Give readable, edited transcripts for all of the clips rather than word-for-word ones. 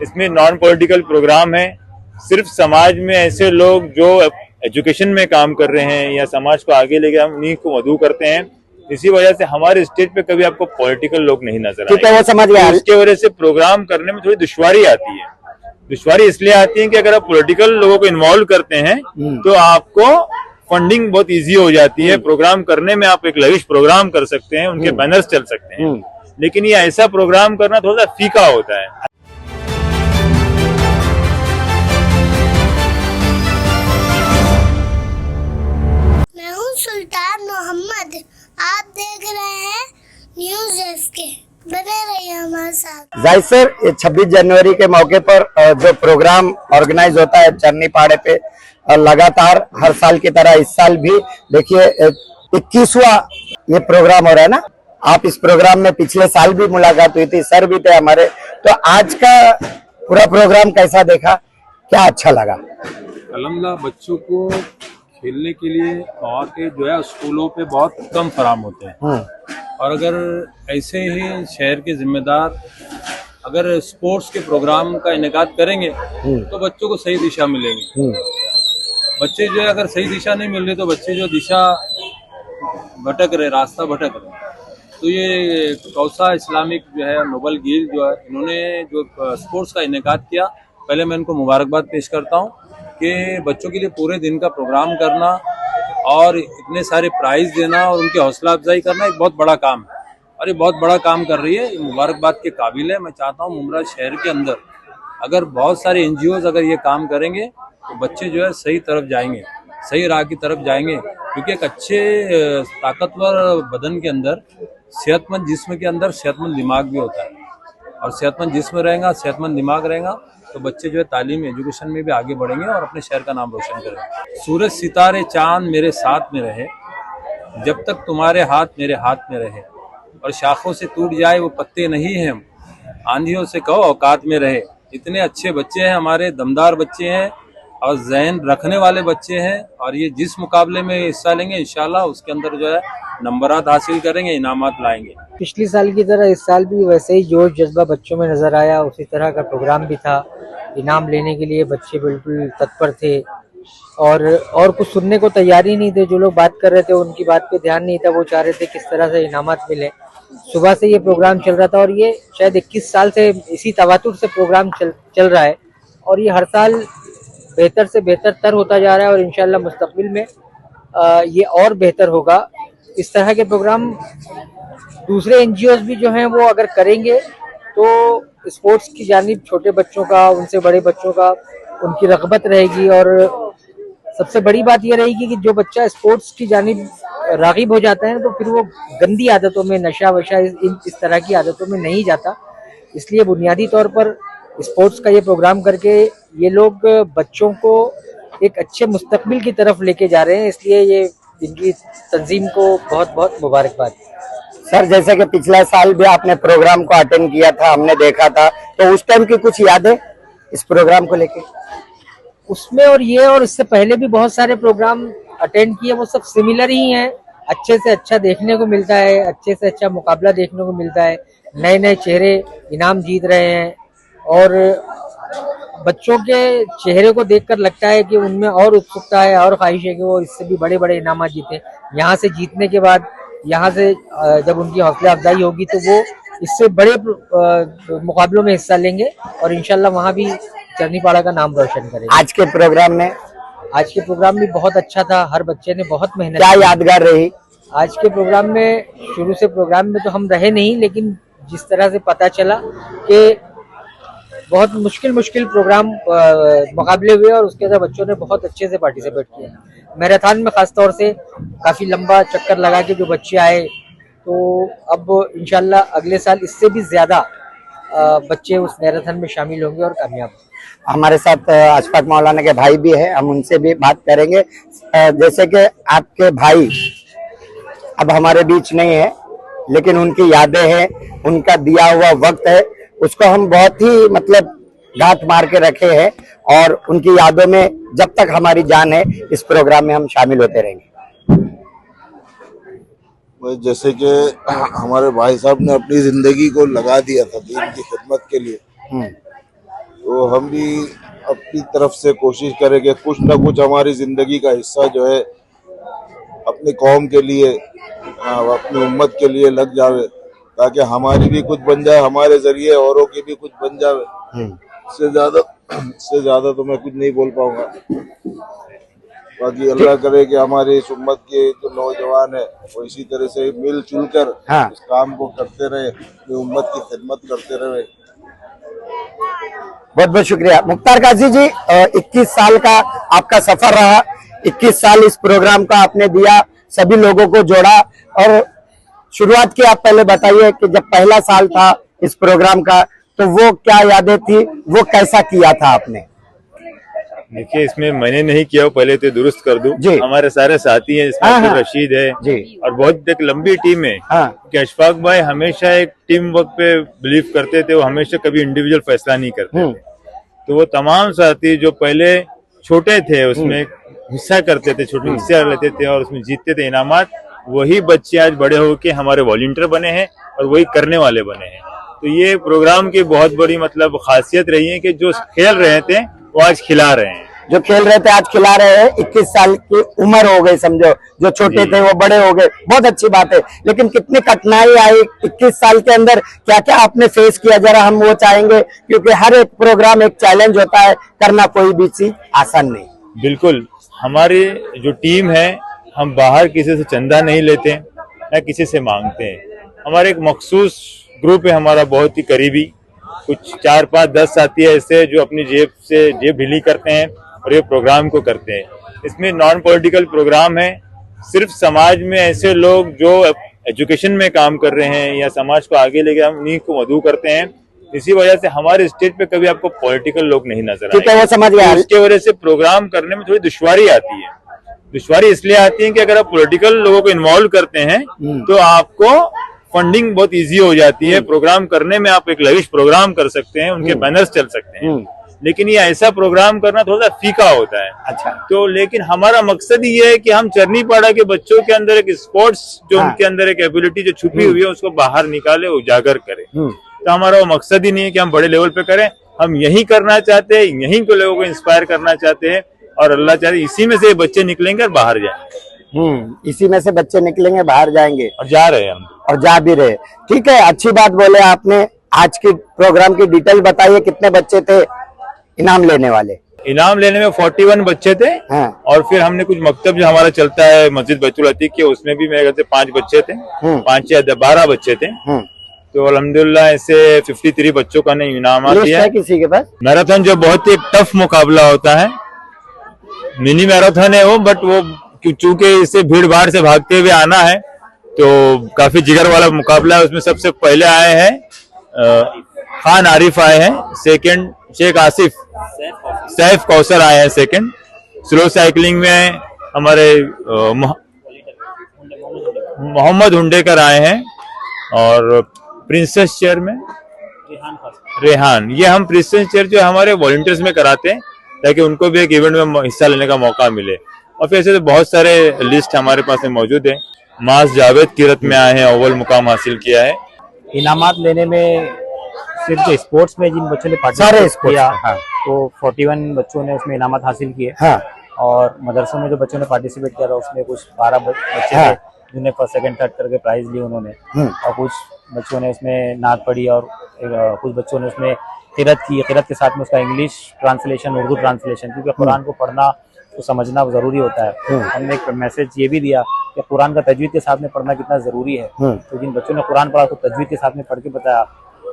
इसमें non political programme है। सिर्फ समाज में ऐसे लोग जो एजुकेशन में काम कर रहे हैं या समाज को आगे लेके हम उन्हीं को मदऊ करते हैं। इसी वजह से हमारे स्टेज पे कभी आपको पॉलिटिकल लोग नहीं नजर आएंगे। वो समझ गया। इसके वजह से प्रोग्राम करने में थोड़ी दुश्वारी आती है। दुश्वारी इसलिए आती है कि अगर आप पॉलिटिकल लोगों को इन्वॉल्व करते हैं तो आपको फंडिंग बहुत इजी हो जाती है। प्रोग्राम करने में आप एक लविश प्रोग्राम कर सकते हैं, उनके बैनर्स चल सकते हैं, लेकिन ये ऐसा प्रोग्राम करना थोड़ा सा फीका होता है। मैं हूँ सुल्तान मोहम्मद, आप देख रहे हैं न्यूज़ एसके, बने रहिए हमारे साथ। जाहिर सर, 26 जनवरी के मौके पर जो प्रोग्राम ऑर्गेनाइज होता है चरनी पहाड़ी पे, लगातार हर साल की तरह इस साल भी देखिए 21वां ये प्रोग्राम हो रहा है ना। आप इस प्रोग्राम में पिछले साल भी मुलाकात हुई थी, सर भी थे हमारे, तो आज का पूरा प्रोग्राम कैसा देखा, क्या अच्छा लगा? अल्हम्दुलिल्लाह, बच्चों को खेलने के लिए मौके जो है स्कूलों पे बहुत कम फराम होते हैं, और अगर ऐसे ही शहर के जिम्मेदार अगर स्पोर्ट्स के प्रोग्राम का इनेकाद करेंगे तो बच्चों को सही दिशा मिलेगी। बच्चे जो है अगर सही दिशा नहीं मिल रही तो बच्चे जो दिशा भटक रहे, रास्ता भटक रहे, तो ये कौसा इस्लामिक जो है नोबल गिल जो है, इन्होंने जो स्पोर्ट्स का इनेकाद किया, पहले मैं इनको मुबारकबाद पेश करता हूँ कि बच्चों के लिए पूरे दिन का प्रोग्राम करना और इतने सारे प्राइज देना और उनकी हौसला अफजाई करना एक बहुत बड़ा काम है, और ये बहुत बड़ा काम कर रही है, ये मुबारकबाद के काबिल है। मैं चाहता हूँ मुमरा शहर के अंदर अगर बहुत सारे एनजीओज अगर ये काम करेंगे तो बच्चे जो है सही तरफ जाएंगे, सही राह की तरफ जाएंगे, क्योंकि एक अच्छे ताकतवर बदन के अंदर, सेहतमंद जिस्म के अंदर सेहतमंद दिमाग भी होता है, और सेहतमंद जिस्म रहेगा, सेहतमंद दिमाग रहेगा तो बच्चे जो है तालीम एजुकेशन में भी आगे बढ़ेंगे और अपने शहर का नाम रोशन करेंगे। सूरज सितारे चांद मेरे साथ में रहे, जब तक तुम्हारे हाथ मेरे हाथ में रहे, और शाखों से टूट जाए वो पत्ते नहीं हैं, आंधियों से कहो औकात में रहे। इतने अच्छे बच्चे हैं हमारे, दमदार बच्चे हैं और ज़हन रखने वाले बच्चे हैं, और ये जिस मुकाबले में हिस्सा लेंगे इंशाल्लाह उसके अंदर जो है नंबरात हासिल करेंगे, इनामात लाएंगे। पिछली साल की तरह इस साल भी वैसे ही जोश जज्बा बच्चों में नजर आया, उसी तरह का प्रोग्राम भी था। इनाम लेने के लिए बच्चे बिल्कुल तत्पर थे और कुछ सुनने को तैयार ही नहीं थे। जो लोग बात कर रहे थे उनकी बात पे ध्यान नहीं था, वो चाह रहे थे किस तरह से इनामात मिले। सुबह से ये प्रोग्राम चल रहा था और ये शायद 21 साल से इसी तवातुर से प्रोग्राम चल रहा है, और ये हर साल बेहतर से बेहतर तर होता जा रहा है, और इंशाल्लाह मुस्तकबिल में ये और बेहतर होगा। इस तरह के प्रोग्राम दूसरे एनजीओज भी जो हैं वो अगर करेंगे तो स्पोर्ट्स की जानिब छोटे बच्चों का, उनसे बड़े बच्चों का, उनकी रग़बत रहेगी। और सबसे बड़ी बात ये रहेगी कि जो बच्चा स्पोर्ट्स की जानिब राग़िब हो जाता है तो फिर वो गंदी आदतों में, नशा वशा इस तरह की आदतों में नहीं जाता। इसलिए बुनियादी तौर पर स्पोर्ट्स का ये प्रोग्राम करके ये लोग बच्चों को एक अच्छे मुस्तकबिल की तरफ लेके जा रहे हैं, इसलिए ये इनकी तंजीम को बहुत बहुत मुबारकबाद। सर, जैसे कि पिछले साल भी आपने प्रोग्राम को अटेंड किया था, हमने देखा था, तो उस टाइम की कुछ यादें इस प्रोग्राम को लेके? उसमें और ये और इससे पहले भी बहुत सारे प्रोग्राम अटेंड किए, वो सब सिमिलर ही हैं। अच्छे से अच्छा देखने को मिलता है, अच्छे से अच्छा मुकाबला देखने को मिलता है, नए नए चेहरे इनाम जीत रहे हैं, और बच्चों के चेहरे को देखकर लगता है कि उनमें और उत्सुकता है और ख्वाहिश है कि वो इससे भी बड़े बड़े इनाम जीतें। यहाँ से जीतने के बाद यहाँ से जब उनकी हौसला अफजाई होगी तो वो इससे बड़े मुकाबलों में हिस्सा लेंगे और इंशाल्लाह वहाँ भी चरनीपाड़ा का नाम रोशन करेंगे। आज के प्रोग्राम भी बहुत अच्छा था, हर बच्चे ने बहुत मेहनत। क्या यादगार रही आज के प्रोग्राम में? शुरू से प्रोग्राम में तो हम रहे नहीं, लेकिन जिस तरह से पता चला कि बहुत मुश्किल प्रोग्राम मुकाबले हुए और उसके अंदर बच्चों ने बहुत अच्छे से पार्टिसिपेट किया। मैराथन में खास तौर से काफ़ी लंबा चक्कर लगा के जो बच्चे आए, तो अब इंशाल्लाह अगले साल इससे भी ज़्यादा बच्चे उस मैराथन में शामिल होंगे और कामयाब। हमारे साथ अशफाक मौलाना के भाई भी है, हम उनसे भी बात करेंगे। जैसे कि आपके भाई अब हमारे बीच नहीं है, लेकिन उनकी यादें हैं, उनका दिया हुआ वक्त है, उसको हम बहुत ही मतलब गांठ मार के रखे हैं और उनकी यादों में जब तक हमारी जान है इस प्रोग्राम में हम शामिल होते रहेंगे। जैसे कि हमारे भाई साहब ने अपनी जिंदगी को लगा दिया था दीन की खिदमत के लिए, तो हम भी अपनी तरफ से कोशिश करें कि कुछ ना कुछ हमारी जिंदगी का हिस्सा जो है अपनी कौम के लिए, अपनी उम्मत के लिए लग जावे, ताकि हमारी भी कुछ बन जाए, हमारे जरिए औरों की भी कुछ बन जावे। इससे ज्यादा तो मैं कुछ नहीं बोल पाऊंगा। बाकी अल्लाह करे कि हमारी इस उम्मत के जो नौजवान है वो इसी तरह से मिलजुल कर इस काम को करते रहे, अपनी उम्मत की खिदमत करते रहे। बहुत बहुत शुक्रिया मुख्तार काजी जी। 21 साल का आपका सफर रहा, 21 साल इस प्रोग्राम का आपने दिया, सभी लोगों को जोड़ा और शुरुआत की। आप पहले बताइए कि जब पहला साल था इस प्रोग्राम का तो वो क्या यादें थी, वो कैसा किया था आपने? देखिए, इसमें मैंने नहीं किया, वो पहले तो दुरुस्त कर दूं। हमारे सारे साथी हैं, इसमें अब्दुल रशीद है और बहुत एक लंबी टीम है। कि अशफाक भाई हमेशा एक टीम वर्क पे बिलीव करते थे, वो हमेशा कभी इंडिविजुअल फैसला नहीं करते थे। तो वो तमाम साथी जो पहले छोटे थे उसमें हिस्सा करते थे, छोटे हिस्से लेते थे और उसमें जीतते थे इनामात, वही बच्चे आज बड़े होके हमारे वॉलंटियर बने हैं और वही करने वाले बने हैं। तो ये प्रोग्राम की बहुत बड़ी मतलब खासियत रही है कि जो खेल रहे थे वो आज खिला रहे हैं, जो खेल रहे थे आज खिला रहे हैं। 21 साल की उम्र हो गई, समझो जो छोटे थे वो बड़े हो गए, बहुत अच्छी बात है। लेकिन कितनी कठिनाई आई 21 साल के अंदर, क्या क्या आपने फेस किया, जरा हम वो चाहेंगे, क्योंकि हर एक प्रोग्राम एक चैलेंज होता है, करना कोई भी चीज आसान नहीं। बिल्कुल, हमारी जो टीम है हम बाहर किसी से चंदा नहीं लेते न किसी से मांगते हैं। हमारे एक मखसूस ग्रुप है हमारा, बहुत ही करीबी, कुछ 4, 5, 10 साथी ऐसे जो अपनी जेब से जेब ढीली करते हैं और ये प्रोग्राम को करते हैं। इसमें नॉन पॉलिटिकल प्रोग्राम है, सिर्फ समाज में ऐसे लोग जो एजुकेशन में काम कर रहे हैं या समाज को आगे लेके हम उन्हीं को मदऊ करते हैं। इसी वजह से हमारे स्टेज पे कभी आपको पॉलिटिकल लोग नहीं नजर आएंगे। वो समझ गया। इसकी वजह से प्रोग्राम करने में थोड़ी दुश्वारी आती है। दुश्वारी इसलिए आती है कि अगर आप पॉलिटिकल लोगों को इन्वॉल्व करते हैं तो आपको फंडिंग बहुत इजी हो जाती है। प्रोग्राम करने में आप एक लविश प्रोग्राम कर सकते हैं, उनके बैनर्स चल सकते हैं, लेकिन ये ऐसा प्रोग्राम करना थोड़ा सा फीका होता है। अच्छा। तो लेकिन हमारा मकसद ये है कि हम चरनीपाड़ा के बच्चों के अंदर एक स्पोर्ट्स जो उनके अंदर एक एबिलिटी जो छुपी हुई है उसको बाहर निकाले, उजागर करें। तो हमारा वो मकसद ही नहीं है कि हम बड़े लेवल पे करें, हम यही करना चाहते हैं, यहीं को लोगों को इंस्पायर करना चाहते हैं और अल्लाह चाहे इसी में से बच्चे निकलेंगे और बाहर जाएंगे। इसी में से बच्चे निकलेंगे, बाहर जाएंगे और जा रहे हैं हम, और जा भी रहे। ठीक है, अच्छी बात बोले आपने। आज की प्रोग्राम की डिटेल बताइए, कितने बच्चे थे इनाम लेने वाले? इनाम लेने में 41 बच्चे थे। और फिर हमने कुछ मकतब जो हमारा चलता है मस्जिद बैतुल अतीक के, उसमें भी मेरे ख्याल से 5 बच्चे थे, 5 या 12 बच्चे थे। तो अल्हम्दुलिल्लाह ऐसे 53 बच्चों का ने इनाम दिया है। किसी के पास मैराथन जो बहुत ही टफ मुकाबला होता है, मिनी मैराथन है वो, बट वो चूंकि इससे भीड़ भाड़ से भागते हुए आना है तो काफी जिगर वाला मुकाबला है। उसमें सबसे पहले आए हैं खान आरिफ आए हैं, सेकंड शेख आसिफ, सैफ कौसर आए हैं सेकंड। स्लो साइकिलिंग में हमारे मोहम्मद हुंडेकर आए हैं और प्रिंसेस चेयर में रेहान। ये हम प्रिंसेस चेयर जो हमारे वॉलंटियर्स में कराते हैं ताकि उनको भी एक इवेंट में हिस्सा लेने का मौका मिले। और फिर ऐसे तो बहुत सारे लिस्ट हमारे पास में मौजूद है। मास जावेद किरत में आए हैं, अव्वल मुकाम हासिल किया है। इनामात लेने में सिर्फ स्पोर्ट्स में जिन बच्चों ने पार्टिसिपेट किया तो 41 बच्चों ने उसमें इनामात हासिल किए। और मदरसों में जो बच्चों ने पार्टिसिपेट किया था उसमें कुछ 12 बच्चे थे जिन्हें फर्स्ट सेकंड थर्ड करके प्राइज लिए उन्होंने। और कुछ बच्चों ने उसमें नात पढ़ी और कुछ बच्चों ने उसमें किरत की। किरत के साथ में उसका इंग्लिश ट्रांसलेशन, उर्दू ट्रांसलेशन, क्योंकि कुरान को पढ़ना तो समझना जरूरी होता है। हमने एक मैसेज ये भी दिया कि कुरान का तजवीद के साथ में पढ़ना कितना जरूरी है। तो जिन बच्चों ने कुरान पढ़ा तो तजवीद के साथ में पढ़ के बताया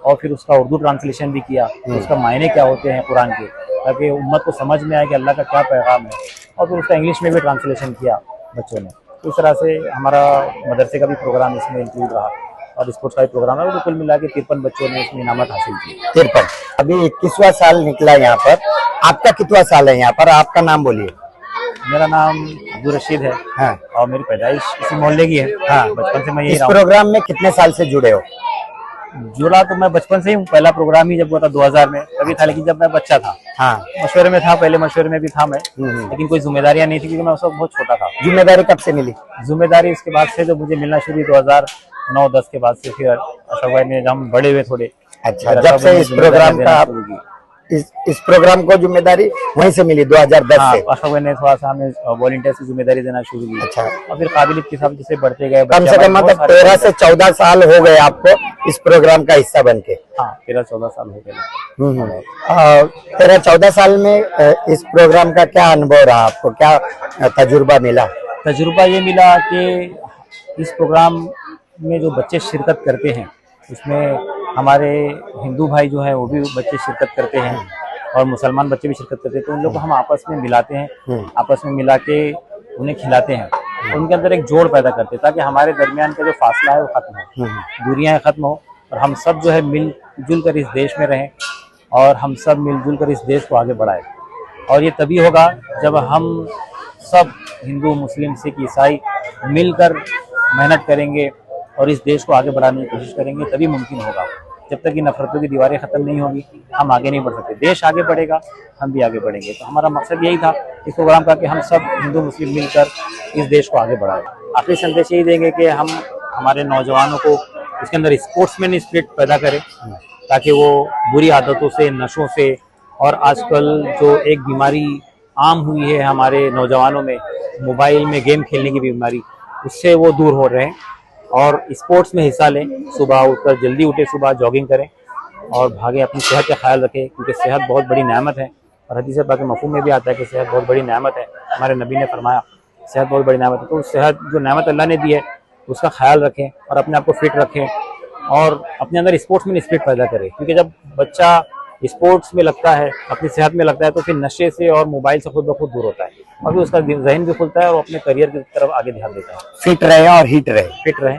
और फिर उसका उर्दू ट्रांसलेशन भी किया, तो उसका मायने क्या होते हैं कुरान के, ताकि उम्मत को समझ में आए कि अल्लाह का क्या पैगाम है। और फिर उसका इंग्लिश में भी ट्रांसलेशन किया बच्चों ने। तो इस तरह से हमारा मदरसे का भी प्रोग्राम इसमें इंक्लूड रहा और स्पोर्ट्स का भी प्रोग्राम है। तो कुल मिला के 53 बच्चों ने इसमें इनामत हासिल किए। 53। अभी 21वां साल निकला यहाँ पर, आपका कितवा साल है यहाँ पर? आपका नाम बोलिए। मेरा नाम अब्दुल रशीद है। हाँ। और मेरी पैदाइश इसी मोहल्ले की है। हाँ। बचपन से मैं यही इस रहा हूँ। प्रोग्राम में कितने साल से जुड़े हो? जुड़ा तो मैं बचपन से ही हूँ। पहला प्रोग्राम ही जब हुआ था 2000 में तभी था, लेकिन जब मैं बच्चा था। हाँ। मशवरे में था, पहले मशवरे में भी था मैं, लेकिन कोई जिम्मेदारियां नहीं थी क्योंकि मैं उस वक्त बहुत छोटा था। जिम्मेदारी कब से मिली? जिम्मेदारी इसके बाद से जब मुझे मिलना शुरू 2009-10 के बाद से, फिर अशोक भाई ने, जब हम बड़े हुए थोड़े। अच्छा, जब से इस प्रोग्राम का इस प्रोग्राम को जिम्मेदारी वहीं से मिली 2010 से? अशोक भाई ने थोड़ा सा हमें वॉलंटियर्स की जिम्मेदारी देना शुरू की। अच्छा। और फिर काबिलियत के हिसाब से बढ़ते गए। कम से कम मतलब 13 से 14 साल हो गए आपको इस प्रोग्राम का हिस्सा बन के? हाँ, 13-14 साल हो गए। 13-14 साल में इस प्रोग्राम का क्या अनुभव रहा आपको, क्या तजुर्बा मिला? तजुर्बा ये मिला कि इस प्रोग्राम में जो बच्चे शिरकत करते हैं उसमें हमारे हिंदू भाई जो है वो भी बच्चे शिरकत करते हैं और मुसलमान बच्चे भी शिरकत करते हैं। तो उन लोग को हम आपस में मिलाते हैं, आपस में मिला के उन्हें खिलाते हैं, उनके अंदर एक जोड़ पैदा करते हैं ताकि हमारे दरमियान का जो फासला है वो खत्म हो, दूरियां खत्म हो और हम सब जो है मिलजुल कर इस देश में रहें और हम सब मिलजुल कर इस देश को आगे बढ़ाएं। और ये तभी होगा जब हम सब हिंदू, मुस्लिम, सिख, ईसाई मिलकर मेहनत करेंगे और इस देश को आगे बढ़ाने की कोशिश करेंगे, तभी मुमकिन होगा। जब तक ये नफरतों की दीवारें खत्म नहीं होगी हम आगे नहीं बढ़ सकते। देश आगे बढ़ेगा, हम भी आगे बढ़ेंगे। तो हमारा मकसद यही था इस प्रोग्राम का कि हम सब हिंदू मुस्लिम मिलकर इस देश को आगे बढ़ाएं। आखिरी संदेश यही देंगे कि हम हमारे नौजवानों को इसके अंदर स्पोर्ट्समैन स्पिरिट पैदा करें ताकि वो बुरी आदतों से, नशों से और आजकल जो एक बीमारी आम हुई है हमारे नौजवानों में, मोबाइल में गेम खेलने की बीमारी, उससे वो दूर हो रहे हैं और स्पोर्ट्स में हिस्सा लें। सुबह उठकर जल्दी उठे, सुबह जॉगिंग करें और भागे, अपनी सेहत का ख्याल रखें क्योंकि सेहत बहुत बड़ी नेमत है और हदीस पाक के मफ़हूम में भी आता है कि सेहत बहुत बड़ी नेमत है। हमारे नबी ने फरमाया सेहत बहुत बड़ी नेमत है। तो सेहत जो नेमत अल्लाह ने दी है उसका ख्याल रखें और अपने आप को फिट रखें और अपने अंदर स्पोर्ट्स में स्पिरिट पैदा करें क्योंकि जब बच्चा स्पोर्ट्स में लगता है, अपनी सेहत में लगता है तो फिर नशे से और मोबाइल से खुद ब खुद दूर होता है और फिर उसका जहन भी खुलता है और अपने करियर की तरफ आगे ध्यान देता है। फिट रहे और हिट रहे। फिट रहे।